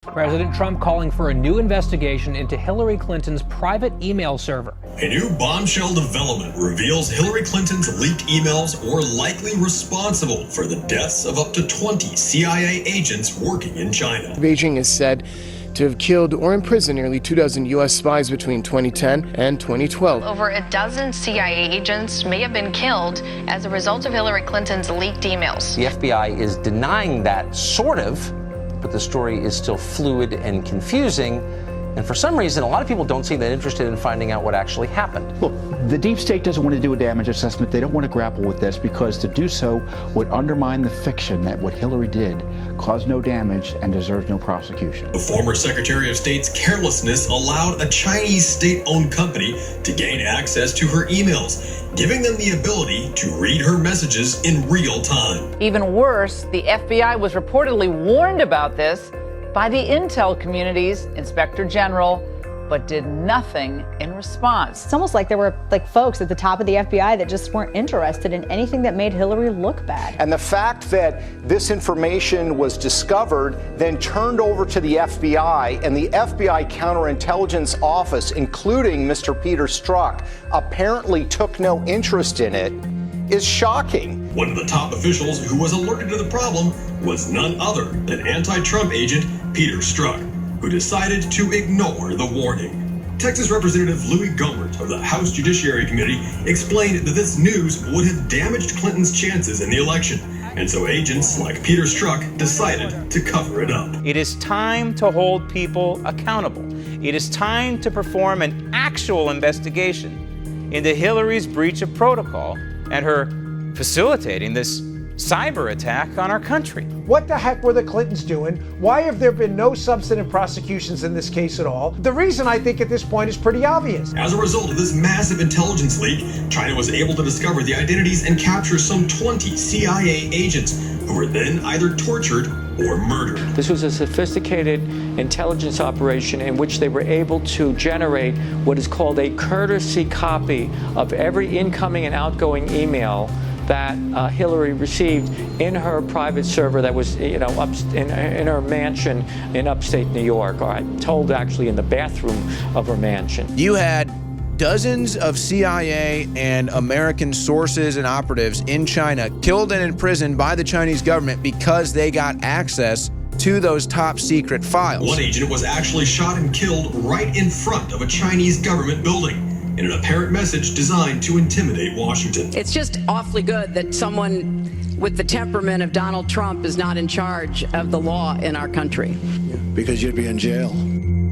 President Trump calling for a new investigation into Hillary Clinton's private email server. A new bombshell development reveals Hillary Clinton's leaked emails were likely responsible for the deaths of up to 20 CIA agents working in China. Beijing is said to have killed or imprisoned nearly 24 U.S. spies between 2010 and 2012. Over a dozen CIA agents may have been killed as a result of Hillary Clinton's leaked emails. The FBI is denying that, sort of, but the story is still fluid and confusing. And for some reason, a lot of people don't seem that interested in finding out what actually happened. Look, the deep state doesn't want to do a damage assessment. They don't want to grapple with this because to do so would undermine the fiction that what Hillary did caused no damage and deserves no prosecution. The former Secretary of State's carelessness allowed a Chinese state-owned company to gain access to her emails, giving them the ability to read her messages in real time. Even worse, the FBI was reportedly warned about this by the intel community's inspector general, but did nothing in response. It's almost like there were folks at the top of the FBI that just weren't interested in anything that made Hillary look bad. And the fact that this information was discovered, then turned over to the FBI, and the FBI counterintelligence office, including Mr. Peter Strzok, apparently took no interest in it, is shocking. One of the top officials who was alerted to the problem was none other than anti-Trump agent Peter Strzok, who decided to ignore the warning. Texas Representative Louis Gohmert of the House Judiciary Committee explained that this news would have damaged Clinton's chances in the election, and so agents like Peter Strzok decided to cover it up. It is time to hold people accountable. It is time to perform an actual investigation into Hillary's breach of protocol and her facilitating this cyber attack on our country. What the heck were the Clintons doing? Why have there been no substantive prosecutions in this case at all? The reason, I think, at this point is pretty obvious. As a result of this massive intelligence leak, China was able to discover the identities and capture some 20 CIA agents who were then either tortured or murdered. This was a sophisticated intelligence operation in which they were able to generate what is called a courtesy copy of every incoming and outgoing email that Hillary received in her private server that was, in her mansion in upstate New York, or I'm told actually in the bathroom of her mansion. You had dozens of CIA and American sources and operatives in China killed and imprisoned by the Chinese government because they got access to those top secret files. One agent was actually shot and killed right in front of a Chinese government building in an apparent message designed to intimidate Washington. It's just awfully good that someone with the temperament of Donald Trump is not in charge of the law in our country. Because you'd be in jail.